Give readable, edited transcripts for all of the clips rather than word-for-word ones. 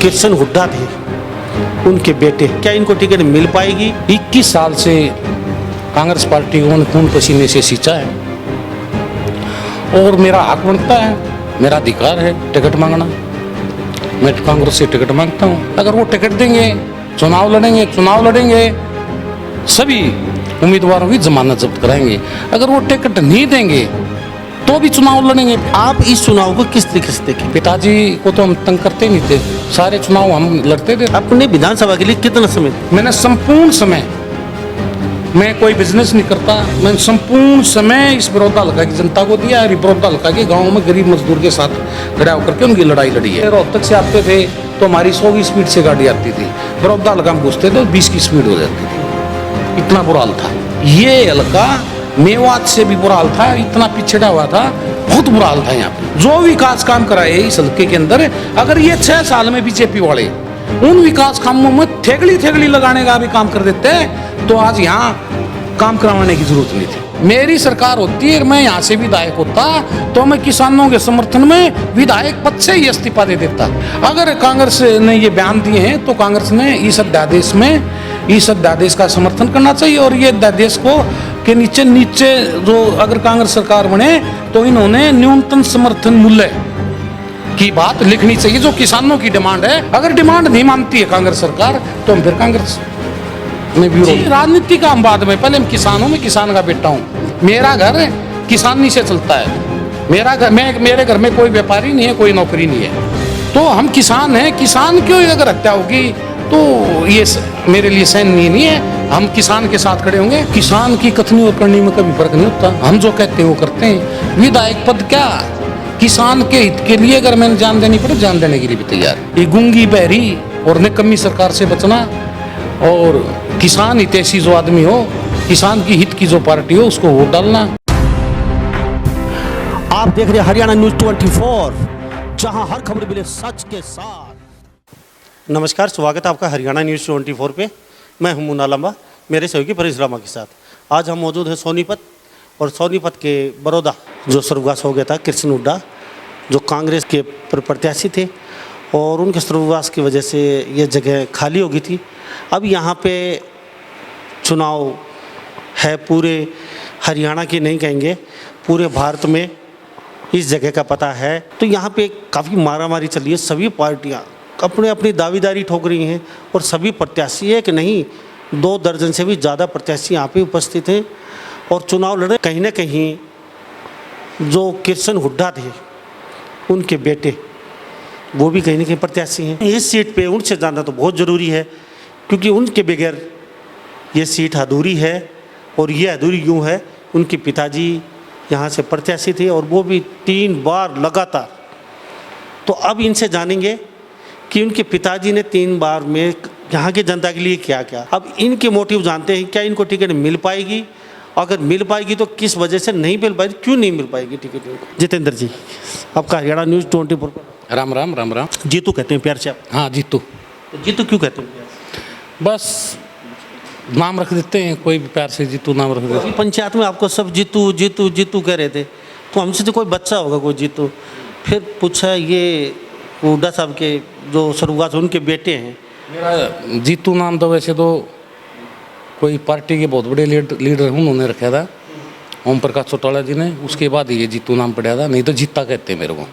किशन हुड्डा थे, उनके बेटे, क्या इनको टिकट मिल पाएगी? 21 साल से कांग्रेस पार्टी को उन्होंने खून पसीने से सींचा है और मेरा हक बनता है, मेरा अधिकार है टिकट मांगना। मैं कांग्रेस से टिकट मांगता हूँ। अगर वो टिकट देंगे, चुनाव लड़ेंगे, सभी उम्मीदवारों की जमानत जब्त कराएंगे। अगर वो टिकट नहीं देंगे तो भी चुनाव लड़ेंगे। आप इस चुनाव को किस तरीके से देखें? पिताजी को तो हम तंग करते नहीं थे, सारे चुनाव हम लड़ते थे। अपने विधानसभा के लिए कितना समय? मैंने संपूर्ण समय, मैं कोई बिजनेस नहीं करता, मैंने संपूर्ण समय इस बड़ौदा हल्का की जनता को दिया है। बड़ौदा हल्का के गाँव में गरीब मजदूर के साथ खड़ा होकर के उनकी लड़ाई लड़ी है। रोहतक से आते थे तो हमारी 100 की स्पीड से गाड़ी आती थी, बड़ौदा हल्का में घुसते थे तो 20 की स्पीड हो जाती थी। इतना बुरा हाल था। ये हल्का मेवात से भी बुरा हाल था, इतना पिछड़ा हुआ था, बहुत बुरा हाल था। यहाँ पे जो विकास काम कराए इस हल्के के अंदर, अगर ये 6 साल में बीजेपी वाले उन विकास कामों में थेगली लगाने का भी काम कर देते तो आज यहाँ काम करवाने की जरूरत नहीं थी। मेरी सरकार होती है, मैं यहाँ से विधायक होता तो मैं किसानों के समर्थन में विधायक पद से ही इस्तीफा दे देता। अगर कांग्रेस ने ये बयान दिए हैं तो कांग्रेस ने इस अध्यादेश में इस अध्यादेश का समर्थन करना चाहिए और ये अध्यादेश को के नीचे जो अगर कांग्रेस सरकार बने तो इन्होंने न्यूनतम समर्थन मूल्य की बात लिखनी चाहिए, जो किसानों की डिमांड है। अगर डिमांड नहीं मानती है कांग्रेस सरकार तो हम फिर कांग्रेस में भी राजनीति का हम बाद में, पहले हम किसानों में किसान का बेटा हूँ। मेरा घर किसानी से चलता है, मेरा घर, मेरे घर में कोई व्यापारी नहीं है, कोई नौकरी नहीं है, तो हम किसान हैं। किसान क्यों अगर हत्या होगी तो ये मेरे लिए सहनीय नहीं है। हम किसान के साथ खड़े होंगे। किसान की कथनी और करनी में कभी फर्क नहीं होता, हम जो कहते हैं वो करते हैं। विधायक पद क्या, किसान के हित के लिए अगर मैंने जान देनी पड़े जान देने के लिए भी तैयार। ये गूंगी बहरी और निकम्मी सरकार से बचना और किसान हितैषी जो आदमी हो, किसान की हित की जो पार्टी हो, उसको वोट डालना। आप देख रहे हैं हरियाणा न्यूज 24, जहां हर खबर मिले सच के साथ। नमस्कार, स्वागत है आपका हरियाणा न्यूज 24 पे। मैं हूं मुन्ना लंबा, मेरे सहयोगी परेश रामा के साथ। आज हम मौजूद हैं सोनीपत, और सोनीपत के बड़ौदा जो स्वर्गवास हो गया था किशन हुड्डा, जो कांग्रेस के प्रत्याशी थे, और उनके स्वर्गवास की वजह से ये जगह खाली हो गई थी। अब यहाँ पे चुनाव है, पूरे हरियाणा की नहीं कहेंगे, पूरे भारत में इस जगह का पता है। तो यहाँ पे काफ़ी मारामारी चल रही है, सभी पार्टियाँ अपने अपनी दावेदारी ठोक रही हैं, और सभी प्रत्याशी है कि नहीं 2 दर्जन से भी ज़्यादा प्रत्याशी यहाँ पे उपस्थित हैं और चुनाव लड़े। कहीं ना कहीं जो किशन हुड्डा थे, उनके बेटे, वो भी कहीं ना कहीं प्रत्याशी हैं। इस सीट पे उनसे जाना तो बहुत ज़रूरी है, क्योंकि उनके बगैर ये सीट अधूरी है। और ये अधूरी यूँ है, उनके पिताजी यहाँ से प्रत्याशी थे और वो भी 3 बार लगातार। तो अब इनसे जानेंगे कि उनके पिताजी ने 3 बार में यहाँ की जनता के लिए क्या क्या। अब इनके मोटिव जानते हैं, क्या इनको टिकट मिल पाएगी, अगर मिल पाएगी तो किस वजह से नहीं मिल पाएगी, क्यों नहीं मिल पाएगी टिकट इनको। जितेंद्र जी, आपका हरियाणा न्यूज़ 24 पर राम राम राम राम। जीतू कहते हैं प्यार से आप? हाँ, जीतू। तो जीतू क्यों कहते हैं? बस नाम रख देते हैं, कोई भी प्यार से जीतू नाम रख देते हैं। पंचायत में आपको सब जीतू जीतू जीतू कह रहे थे, तो हमसे तो कोई बच्चा होगा कोई जीतू। फिर पूछा ये हुड्डा साहब के जो स्वर्गवास उनके बेटे हैं। मेरा जीतू नाम तो वैसे तो कोई पार्टी के बहुत बड़े लीडर उन्होंने रखा था, ओम प्रकाश चौटाला जी ने, उसके बाद ये जीतू नाम पड़ा था, नहीं तो जीता कहते हैं मेरे को।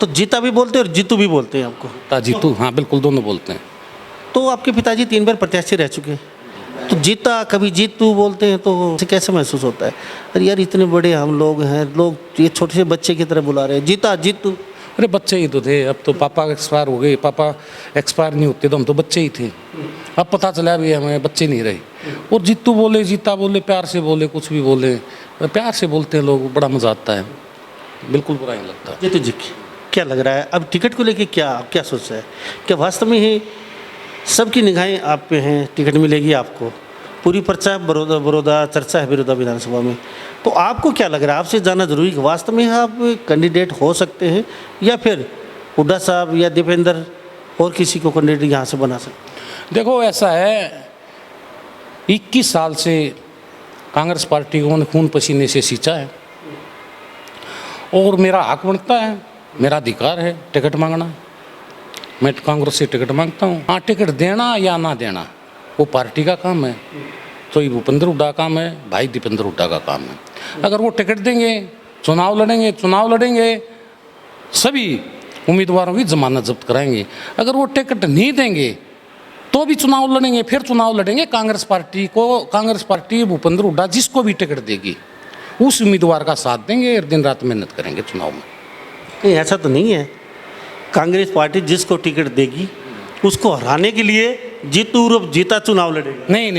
तो जीता भी बोलते हैं और जीतू भी बोलते हैं आपको? जीतू, हाँ बिल्कुल, दोनों बोलते हैं। तो आपके पिताजी 3 बार प्रत्याशी रह चुके हैं, तो जीता कभी जीतू बोलते हैं, तो कैसे महसूस होता है? अरे यार, इतने बड़े हम लोग हैं, लोग ये छोटे से बच्चे की तरह बुला रहे हैं, जीता जीतू। अरे बच्चे ही तो थे, अब तो पापा एक्सपायर हो गए, पापा एक्सपायर नहीं होते तो हम तो बच्चे ही थे। अब पता चला भी हमें बच्चे नहीं रहे। और जीतू बोले, जीता बोले, प्यार से बोले, कुछ भी बोले, प्यार से बोलते हैं लोग, बड़ा मजा आता है, बिल्कुल बुरा नहीं लगता। जीतू जी, क्या लग रहा है अब टिकट को लेके, क्या सोच रहा है? क्या वास्तव में ही सबकी निगाहें आप पे हैं, टिकट मिलेगी आपको? पूरी पर्चा बड़ौदा चर्चा है बड़ौदा विधानसभा में, तो आपको क्या लग रहा है? आपसे जानना जरूरी है, वास्तव में आप कैंडिडेट हो सकते हैं, या फिर हुड्डा साहब या दीपेंद्र और किसी को कैंडिडेट यहाँ से बना सकते हैं? देखो, ऐसा है, 21 साल से कांग्रेस पार्टी को उन्होंने खून पसीने से सींचा है और मेरा हक बनता है, मेरा अधिकार है टिकट मांगना। मैं कांग्रेस से टिकट मांगता हूँ। हाँ, टिकट देना या ना देना वो पार्टी का काम है, तो ये भूपेंद्र हुड्डा का काम है, भाई दीपेंद्र हुड्डा का काम है। अगर वो टिकट देंगे, चुनाव लड़ेंगे, सभी उम्मीदवारों की जमानत जब्त कराएंगे। अगर वो टिकट नहीं देंगे तो भी चुनाव लड़ेंगे, फिर चुनाव लड़ेंगे। कांग्रेस पार्टी भूपेंद्र हुड्डा जिसको भी टिकट देगी उस उम्मीदवार का साथ देंगे और दिन रात मेहनत करेंगे चुनाव में। कहीं ऐसा तो नहीं है कांग्रेस पार्टी जिसको टिकट देगी उसको हराने के लिए जीता चुनाव लड़ेगा? नहीं,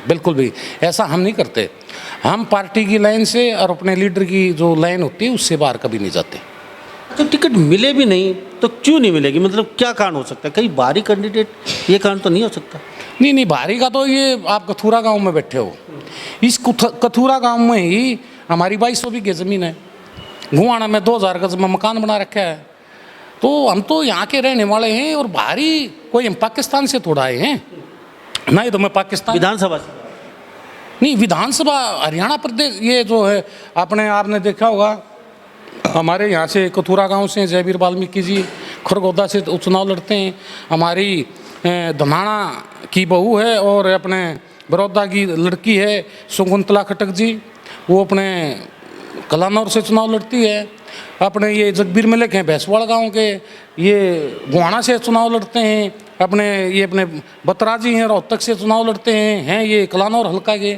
बिल्कुल भी ऐसा हम नहीं करते। हम पार्टी की लाइन से और अपने लीडर की जो लाइन होती है उससे बाहर कभी नहीं जाते। तो टिकट मिले भी नहीं तो क्यों नहीं मिलेगी? मतलब क्या कारण हो सकता है? कहीं बाहरी कैंडिडेट, ये कारण तो नहीं हो सकता? नहीं, बाहरी का तो ये आप कथूरा गांव में बैठे हो। इस कथूरा गांव में ही हमारी 2200 बीघे ज़मीन है। गुआना में 2000 गज में मकान बना रखा है। तो हम तो यहाँ के रहने वाले हैं और बाहरी कोई हम पाकिस्तान से थोड़ा आए हैं। नहीं तो मैं पाकिस्तान विधानसभा से नहीं, विधानसभा हरियाणा प्रदेश ये जो है आपने देखा होगा, हमारे यहाँ से कथूरा गांव से जयवीर वाल्मीकि जी खरगोदा से चुनाव लड़ते हैं। हमारी धनाना की बहू है और अपने बड़ौदा की लड़की है शकुंतला खटक जी, वो अपने कलानौर से चुनाव लड़ती है। अपने ये जगबीर मलिक हैं भैंसवाड़ा गांव के, ये गुहाना से चुनाव लड़ते हैं। अपने बत्रा जी हैं रोहतक से चुनाव लड़ते हैं ये कलानौर हल्का के।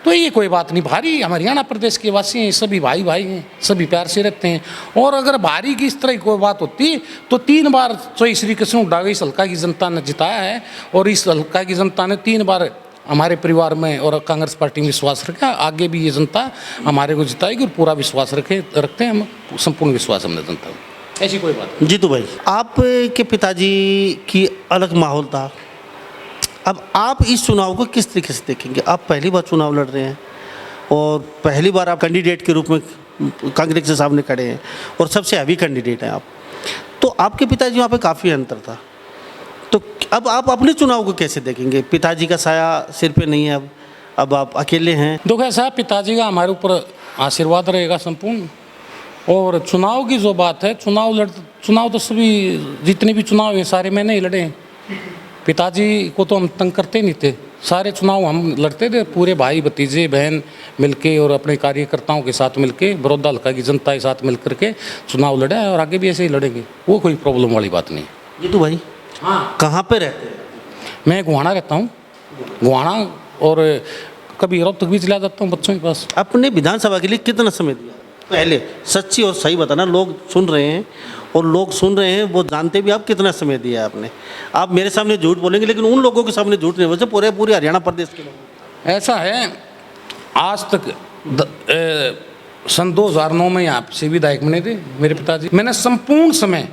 तो ये कोई बात नहीं, भारी हम हरियाणा प्रदेश के वासी हैं, सभी भाई हैं, सभी प्यार से रहते हैं। और अगर भारी की इस तरह की कोई बात होती तो 3 बार तो श्री कृष्ण हुड्डा इस हल्का की जनता ने जिताया है और इस हल्का की जनता ने 3 बार हमारे परिवार में और कांग्रेस पार्टी में विश्वास रखा। आगे भी ये जनता हमारे को जिताएगी और पूरा विश्वास रखते हैं हम, संपूर्ण विश्वास हमने जनता में, ऐसी कोई बात नहीं। जीतू भाई, आपके पिताजी की अलग माहौल था, अब आप इस चुनाव को किस तरीके से देखेंगे? आप पहली बार चुनाव लड़ रहे हैं और पहली बार आप कैंडिडेट के रूप में कांग्रेस के सामने खड़े हैं और सबसे हैवी कैंडिडेट हैं आप, तो आपके पिताजी वहाँ पे काफ़ी अंतर था। तो अब आप अपने चुनाव को कैसे देखेंगे? पिताजी का साया सिर पे नहीं है, अब आप अकेले हैं। देखो ऐसा, पिताजी का हमारे ऊपर आशीर्वाद रहेगा संपूर्ण। और चुनाव की जो बात है, चुनाव तो सभी जितने भी चुनाव हैं सारे मैंने ही लड़े हैं। पिताजी को तो हम तंग करते नहीं थे, सारे चुनाव हम लड़ते थे, पूरे भाई भतीजे बहन मिलके और अपने कार्यकर्ताओं के साथ मिलके, बड़ौदा हल्का की जनता के साथ मिल करके चुनाव लड़ा है और आगे भी ऐसे ही लड़ेंगे। वो कोई प्रॉब्लम वाली बात नहीं। जीतू भाई, हाँ, कहाँ पे रहते हैं? मैं गुहाना रहता हूँ, गुहाना, और कभी रोहतक भी चला जाता हूँ बच्चों के पास। अपने विधानसभा के लिए कितना समय दिया? पहले सच्ची और सही बताना, लोग सुन रहे हैं और लोग सुन रहे हैं वो जानते भी आप कितना समय दिया आपने। आप मेरे सामने झूठ बोलेंगे लेकिन उन लोगों के सामने झूठ नहीं बोलते, पूरे हरियाणा प्रदेश के लोग। ऐसा है, आज तक सन 2009 में यहाँ से विधायक बने थे मेरे पिताजी। मैंने संपूर्ण समय,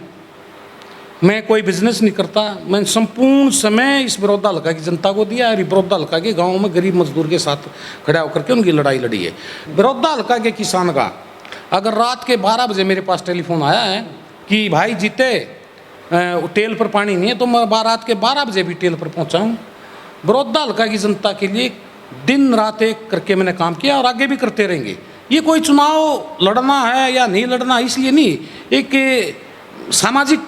मैं कोई बिजनेस नहीं करता, मैंने संपूर्ण समय इस बड़ौदा हल्का की जनता को दिया। और बड़ौदा हल्का के गाँव में गरीब मजदूर के साथ खड़ा होकर के उनकी लड़ाई लड़ी है। बड़ौदा हल्का के किसान का अगर रात के 12 बजे मेरे पास टेलीफोन आया है कि भाई जीते टेल पर पानी नहीं है, तो मैं रात के 12 बजे भी टेल पर पहुंचा हूँ। बड़ौदा हल्का की जनता के लिए दिन रात एक करके मैंने काम किया और आगे भी करते रहेंगे। ये कोई चुनाव लड़ना है या नहीं लड़ना इसलिए नहीं, एक सामाजिक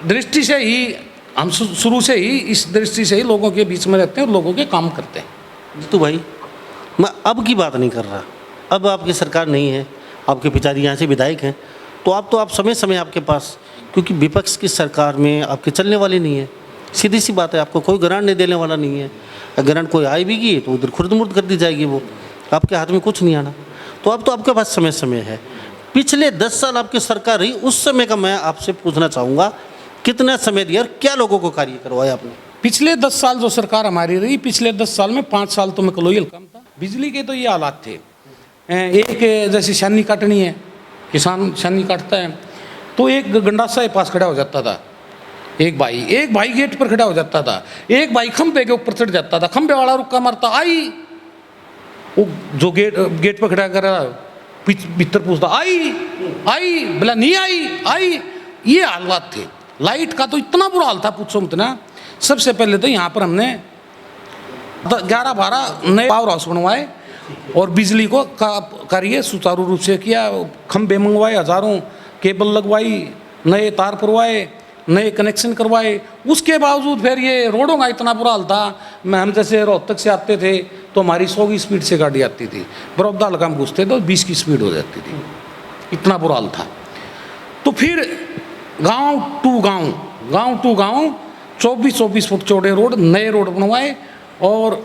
दृष्टि से ही हम शुरू से ही इस दृष्टि से ही लोगों के बीच में रहते हैं और लोगों के काम करते हैं। जीतू भाई, मैं अब की बात नहीं कर रहा, अब आपकी सरकार नहीं है, आपके पिताजी यहाँ से विधायक हैं, तो आप समय समय आपके पास, क्योंकि विपक्ष की सरकार में आपके चलने वाली नहीं है। सीधी सी बात है, आपको कोई ग्रांट नहीं देने वाला नहीं है। अगर ग्रांट कोई आई भी गई तो उधर खुर्द-मुर्द कर दी जाएगी, वो आपके हाथ में कुछ नहीं आना। तो अब तो आपके पास समय है। पिछले 10 साल आपकी सरकार रही, उस समय का मैं आपसे पूछना चाहूँगा, कितना समय दिया और क्या लोगों को कार्य करवाया आपने? पिछले 10 साल जो सरकार हमारी रही, पिछले 10 साल में 5 साल तो मैं कलोई हल्का में था। बिजली के तो ये हालात थे, एक जैसे छानी काटनी है, किसान छानी काटता है तो एक गंडासा के पास खड़ा हो जाता था, एक भाई गेट पर खड़ा हो जाता था, एक भाई खंबे के ऊपर चढ़ जाता था, खंबे वाला रुक्का मारता, आई वो जो गेट पर खड़ा कर भीतर पूछता, आई बोला नहीं आई। ये हालात थे। लाइट का तो इतना बुरा हाल था, पूछो मत ना। सबसे पहले तो यहाँ पर हमने 11-12 नए पावर हाउस बनवाए और बिजली को कार्य सुचारू रूप से किया। खंबे मंगवाए, हजारों केबल लगवाई, नए तार पुरवाए, नए कनेक्शन करवाए, उसके बावजूद फिर ये रोडों का इतना बुरा हाल था। हम जैसे रोहतक से आते थे तो हमारी 100 की स्पीड से गाड़ी आती थी, बरौदा हल्का हम घुसते तो 20 की स्पीड हो जाती थी, इतना बुरा हाल था। तो फिर गांव टू गांव 24 फुट चौड़े रोड, नए रोड बनवाए, और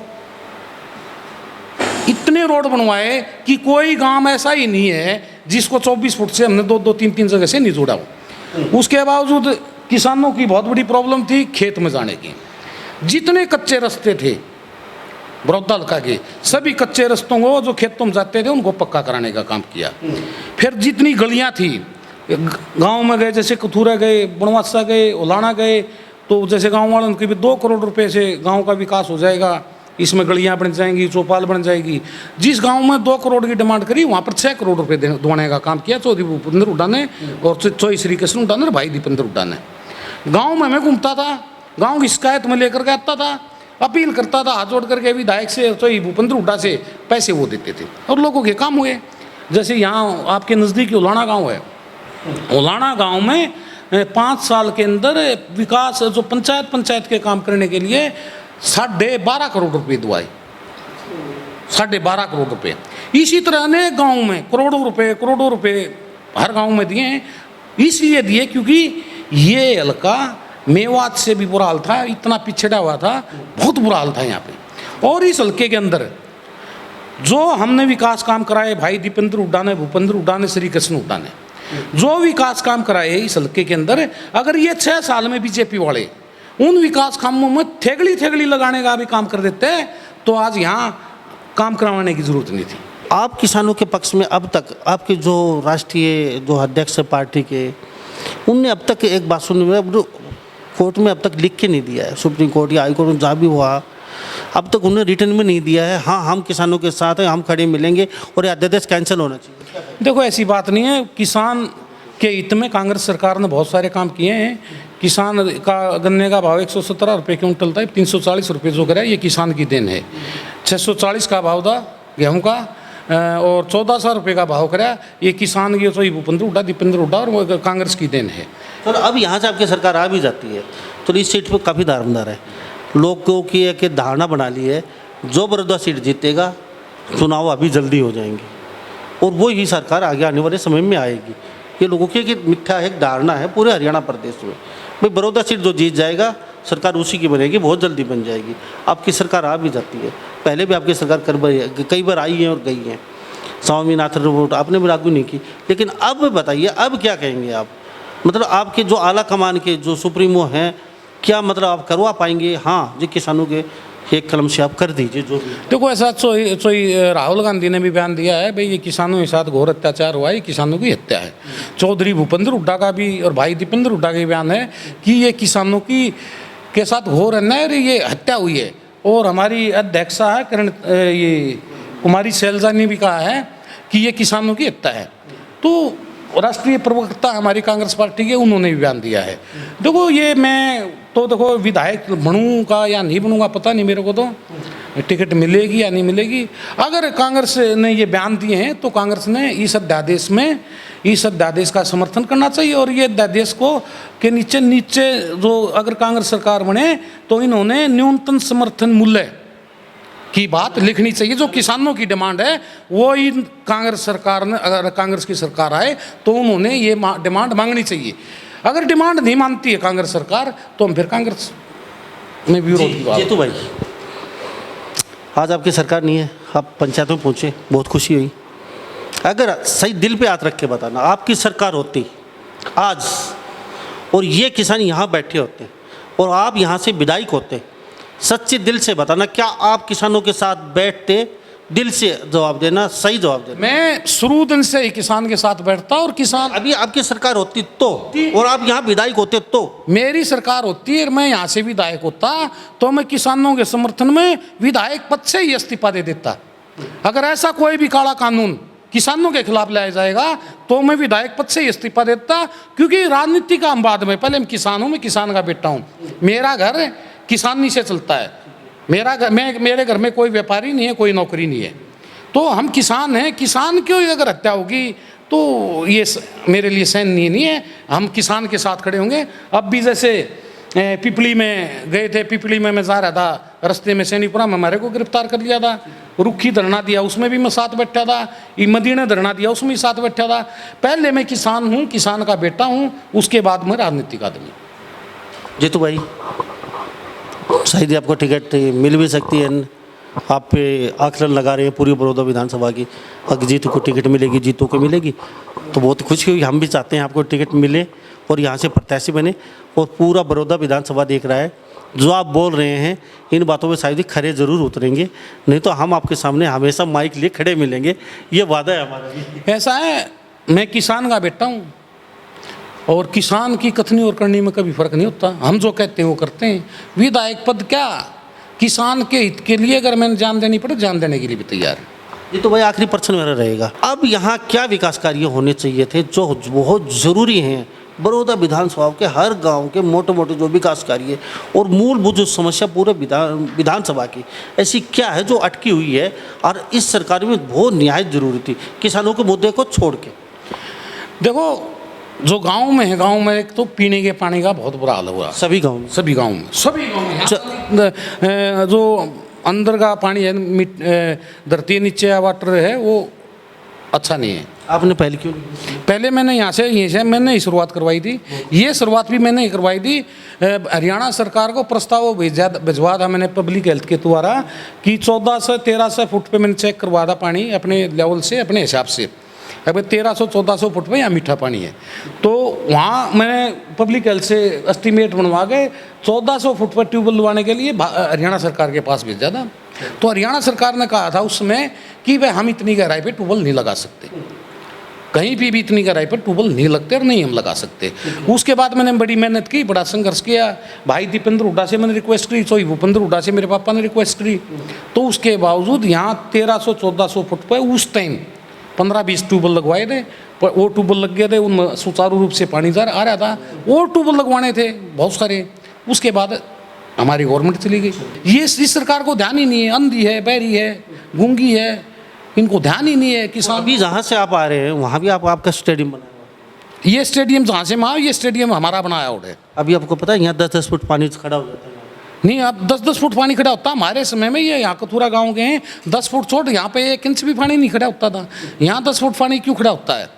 इतने रोड बनवाए कि कोई गांव ऐसा ही नहीं है जिसको 24 फुट से हमने 2-3 जगह से नहीं जोड़ा हो। उसके बावजूद किसानों की बहुत बड़ी प्रॉब्लम थी खेत में जाने की। जितने कच्चे रास्ते थे बरौदा हल्का के, सभी कच्चे रास्तों को जो खेतों में जाते थे उनको पक्का कराने का काम किया। फिर जितनी गलियां थी गांव में गए, जैसे कथूरा गए, बनवासा गए, उलाना गए, तो जैसे गांव वालों के भी 2 करोड़ रुपए से गांव का विकास हो जाएगा, इसमें गलियां बन जाएंगी, चौपाल बन जाएगी। जिस गांव में 2 करोड़ की डिमांड करी वहाँ पर 6 करोड़ रुपए दिवाने का काम किया चौधरी भूपेंद्र हुड्डा ने और चौधरी श्री कृष्ण हुड्डा ने, भाई दीपेंद्र हुड्डा ने। गाँव में मैं घूमता था, गाँव की शिकायत में लेकर के आता था, अपील करता था हाथ जोड़ करके विधायक से, चौधरी भूपेंद्र हुड्डा से, पैसे वो देते थे और लोगों के काम हुए। जैसे यहाँ आपके नज़दीक उलाना गाँव है, उलाना गाँव में 5 साल के अंदर विकास जो पंचायत के काम करने के लिए 12.5 करोड़ रुपए दुआए, 12.5 करोड़ रुपए। इसी तरह अनेक गाँव में करोड़ों रुपए हर गांव में दिए हैं। इसलिए दिए क्योंकि ये हल्का मेवात से भी बुरा हाल था, इतना पिछड़ा हुआ था, बहुत बुरा हाल था यहाँ पे। और इस हल्के के अंदर जो हमने विकास काम कराए, भाई दीपेंद्र हुड्डा ने, भूपेंद्र हुड्डा ने, श्री कृष्ण हुड्डा ने जो विकास काम कराए इस हल्के के अंदर, अगर ये 6 साल में बीजेपी वाले उन विकास कामों में थेगली लगाने का भी काम कर देते तो आज यहाँ काम करवाने की जरूरत नहीं थी। आप किसानों के पक्ष में अब तक आपके जो राष्ट्रीय जो अध्यक्ष है पार्टी के, उनने अब तक एक बात सुनी, कोर्ट में अब तक लिख के नहीं दिया है, सुप्रीम कोर्ट या हाई कोर्ट में जहाँ भी हुआ अब तक उन्हें रिटर्न में नहीं दिया है, हाँ हम किसानों के साथ हैं, हम खड़े मिलेंगे और ये अध्यादेश कैंसिल होना चाहिए। देखो ऐसी बात नहीं है, किसान के हित में कांग्रेस सरकार ने बहुत सारे काम किए हैं। किसान का गन्ने का भाव 117 रुपये क्विंटल था, 340 रुपये जो करा ये किसान की देन है। 640 का भाव था गेहूँ का और 1400 रुपये का भाव करा ये किसान की, तो भूपेंद्र हुड्डा, दीपेंद्र हुड्डा और कांग्रेस की देन है। तो अब यहाँ से आपकी सरकार आ भी जाती है तो इस सीट पर काफ़ी दारोमदार है, लोगों की एक धारणा बना ली है जो बरौदा सीट जीतेगा चुनाव अभी जल्दी हो जाएंगे और वो ही सरकार आगे आने वाले समय में आएगी। ये लोगों की एक मिथ्या एक धारणा है पूरे हरियाणा प्रदेश में, भाई बरौदा सीट जो जीत जाएगा सरकार उसी की बनेगी, बहुत जल्दी बन जाएगी। आपकी सरकार आ भी जाती है, पहले भी आपकी सरकार कई बार आई है और गई है, स्वामीनाथन रिपोर्ट आपने भी लागू नहीं की। लेकिन अब बताइए अब क्या कहेंगे आप, मतलब आपके जो आला कमान के जो सुप्रीमो हैं, क्या मतलब आप करवा पाएंगे? हाँ जी, किसानों के एक कलम से आप कर दीजिए जो भी। देखो ऐसा राहुल गांधी ने भी बयान दिया है, भाई ये किसानों के साथ घोर अत्याचार हुआ है, किसानों की हत्या है। चौधरी भूपेंद्र हुड्डा का भी और भाई दीपेंद्र हुड्डा का भी बयान है कि ये किसानों की के साथ घोर अन्याय, ये हत्या हुई है। और हमारी अध्यक्षा है ये कुमारी शैलजा ने भी कहा है कि ये किसानों की हत्या है। तो राष्ट्रीय प्रवक्ता हमारी कांग्रेस पार्टी के उन्होंने भी बयान दिया है। देखो ये मैं तो देखो विधायक बनूंगा या नहीं बनूंगा पता नहीं मेरे को, तो टिकट मिलेगी या नहीं मिलेगी। अगर कांग्रेस ने ये बयान दिए हैं तो कांग्रेस ने इस अध्यादेश का समर्थन करना चाहिए और ये अध्यादेश को के नीचे जो अगर कांग्रेस सरकार बने तो इन्होंने न्यूनतम समर्थन मूल्य की बात लिखनी चाहिए। जो किसानों की डिमांड है वो इन कांग्रेस सरकार ने, अगर कांग्रेस की सरकार आए तो उन्होंने ये डिमांड मांगनी चाहिए। अगर डिमांड नहीं मानती है कांग्रेस सरकार तो हम फिर कांग्रेस में विरोध की बात। जीतू भाई, आज आपकी सरकार नहीं है, आप पंचायतों में पहुँचे, बहुत खुशी हुई। अगर सही दिल पे हाथ रख के बताना, आपकी सरकार होती आज और ये किसान यहाँ बैठे होते और आप यहाँ से विधायक होते, सच्चे दिल से बताना, क्या आप किसानों के साथ बैठते? दिल से जवाब देना, सही जवाब देना। मैं शुरू दिन से ही किसान के साथ बैठता और किसान, अभी आपकी सरकार होती तो और आप यहाँ विधायक होते तो, मेरी सरकार होती है मैं यहाँ से विधायक होता तो मैं किसानों के समर्थन में विधायक पद से ही इस्तीफा दे देता। अगर ऐसा कोई भी काला कानून किसानों के खिलाफ लाया जाएगा तो मैं विधायक पद से ही इस्तीफा देता, क्योंकि राजनीति का हम बाद में, पहले मैं किसान हूँ, मैं किसान का बेटा हूँ, मेरा घर किसानी से चलता है, मेरे घर में कोई व्यापारी नहीं है, कोई नौकरी नहीं है, तो हम किसान हैं। किसान की अगर हत्या होगी तो ये मेरे लिए सहनीय नहीं है। हम किसान के साथ खड़े होंगे। अब भी जैसे पिपली में गए थे, पिपली में मैं जा रहा था, रास्ते में सैनीपुरा में हमारे को गिरफ्तार कर लिया था। रुखी धरना दिया, उसमें भी मैं साथ बैठा था। ये मदीना धरना दिया, उसमें भी साथ बैठा था। पहले मैं किसान हूँ, किसान का बेटा हूँ, उसके बाद मैं राजनीतिक आदमी। जीतू भाई, शायद ही आपको टिकट मिल भी सकती है। आप पे आकलन लगा रहे हैं पूरी बड़ौदा विधानसभा की, अगर जीतू को टिकट मिलेगी, जीतू को मिलेगी तो बहुत खुशी हुई। हम भी चाहते हैं आपको टिकट मिले और यहाँ से प्रत्याशी बने, और पूरा बड़ौदा विधानसभा देख रहा है। जो आप बोल रहे हैं इन बातों में शायद ही खरे ज़रूर उतरेंगे, नहीं तो हम आपके सामने हमेशा माइक लिए खड़े मिलेंगे, ये वादा है हमारा भी। ऐसा है, मैं किसान का बेटा हूँ और किसान की कथनी और करनी में कभी फर्क नहीं होता। हम जो कहते हैं वो करते हैं। विधायक पद क्या, किसान के हित के लिए अगर मैंने जान देनी पड़े, जान देने के लिए भी तैयार है। ये तो भाई आखिरी प्रश्न मेरा रहेगा, अब यहाँ क्या विकास कार्य होने चाहिए थे जो बहुत ज़रूरी हैं बड़ौदा विधानसभा के हर गांव के मोटे मोटे जो विकास कार्य और मूलभूत जो समस्या पूरे विधानसभा की ऐसी क्या है जो अटकी हुई है और इस सरकार में बहुत निहायत जरूरी थी किसानों के मुद्दे को छोड़ के? देखो, जो गांव में है, गांव में एक तो पीने के पानी का बहुत बुरा हाल हुआ। सभी गाँव में, सभी गांव में जो अंदर का पानी है, धरती नीचे वाटर है, वो अच्छा नहीं है। आपने पहले क्यों नहीं? पहले मैंने यहाँ से मैंने ही शुरुआत करवाई थी। ये शुरुआत भी मैंने ही करवाई थी। हरियाणा सरकार को प्रस्ताव भिजवा था मैंने पब्लिक हेल्थ के द्वारा कि 1400-1300 फुट पे मैंने चेक करवा था पानी अपने लेवल से, अपने हिसाब से। अब 1300-1400 फुट पे यहाँ मीठा पानी है, तो वहाँ मैंने पब्लिक हेल्थ से एस्टीमेट बनवा के 1400 फुट पर ट्यूबवेल लगवाने के लिए हरियाणा सरकार के पास भेजा था। तो हरियाणा सरकार ने कहा था उस समय कि भाई हम इतनी गहराई पे ट्यूबवेल नहीं लगा सकते, कहीं भी इतनी गहराई पर ट्यूबवेल नहीं लगते और नहीं हम लगा सकते। उसके बाद मैंने बड़ी मेहनत की, बड़ा संघर्ष किया। भाई दीपेंद्र हुड्डा से मैंने रिक्वेस्ट करी, सोई भूपेंद्र हुड्डा से मेरे पापा ने रिक्वेस्ट करी, तो उसके बावजूद यहाँ 1300-1400 फुट पर उस टाइम 15-20 ट्यूबवेल लगवाए थे। पर वो ट्यूबवेल लग गए थे, उनमें सुचारू रूप से पानी आ रहा था। और ट्यूबवेल लगवाने थे बहुत सारे। उसके बाद हमारी गवर्नमेंट चली गई। ये इस सरकार को ध्यान ही नहीं है। अंधी है, बहरी है, गूंगी है, इनको ध्यान ही नहीं है। किसान अभी जहाँ से आप आ रहे हैं वहाँ भी आपका स्टेडियम बनाया हुआ है। ये स्टेडियम जहाँ से मैं, ये स्टेडियम हमारा बनाया हुआ है। अभी आपको पता है यहाँ 10-10 फुट पानी खड़ा हो जाता है। नहीं, अब 10-10 फुट पानी खड़ा होता। हमारे समय में ये यहाँ कथूरा गांव के हैं, 10 फुट छोड़, यहाँ पे 1 इंच भी पानी नहीं खड़ा होता था। यहाँ 10 फुट पानी क्यों खड़ा होता है?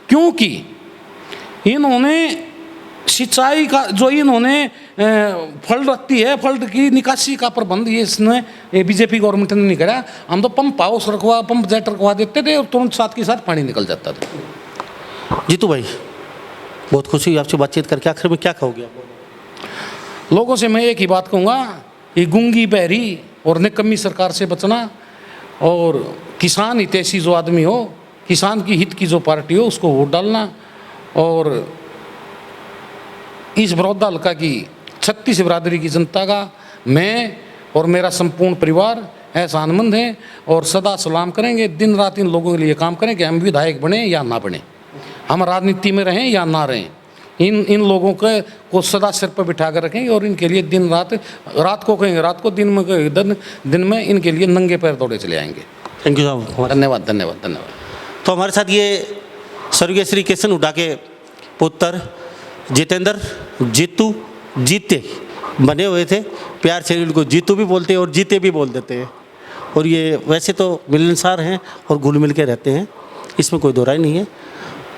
क्योंकि इन्होंने सिंचाई का जो इन्होंने फल रखती है, फल की निकासी का प्रबंध ये इसने बीजेपी गवर्नमेंट ने नहीं करा। हम तो पंप हाउस रखवा, पंप जेट रखवा देते थे और तुरंत साथ के साथ पानी निकल जाता था। जीतू भाई, बहुत खुशी हुई आपसे बातचीत करके। आखिर में क्या कहोगे आप? लोगों से मैं एक ही बात कहूँगा, ये गूंगी, बहरी और निकम्मी सरकार से बचना, और किसान हितैषी जो आदमी हो, किसान की हित की जो पार्टी हो, उसको वोट डालना। और इस बड़ौदा हल्का की 36 बिरादरी की जनता का मैं और मेरा संपूर्ण परिवार एहसानमंद हैं और सदा सलाम करेंगे। दिन रात इन लोगों के लिए काम करें कि हम विधायक बने या ना बने, हम राजनीति में रहें या ना रहें, इन लोगों को सदा सिर पर बिठा कर रखेंगे और इनके लिए दिन रात को कहेंगे रात को, दिन में कहेंगे दिन में, इनके लिए नंगे पैर दौड़े चले आएंगे। थैंक यू साहब, धन्यवाद धन्यवाद धन्यवाद। तो हमारे साथ ये स्वर्गीय श्री किशन हुड्डा के पुत्र जितेंद्र जीतू जीते बने हुए थे। प्यार से इनको जीतू भी बोलते हैं और जीते भी बोल देते हैं, और ये वैसे तो मिलनसार हैं और घुल मिल के रहते हैं, इसमें कोई दो राय नहीं है।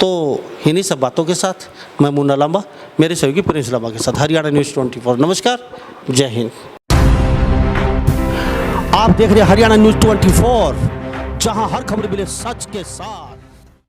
तो इन्हीं सब बातों के साथ मैं मुन्ना लांबा, मेरे सहयोगी प्रिंस लांबा के साथ हरियाणा न्यूज़ 24। नमस्कार, जय हिंद। आप देख रहे हैं हरियाणा न्यूज़ 24, जहां हर खबर मिले सच के साथ।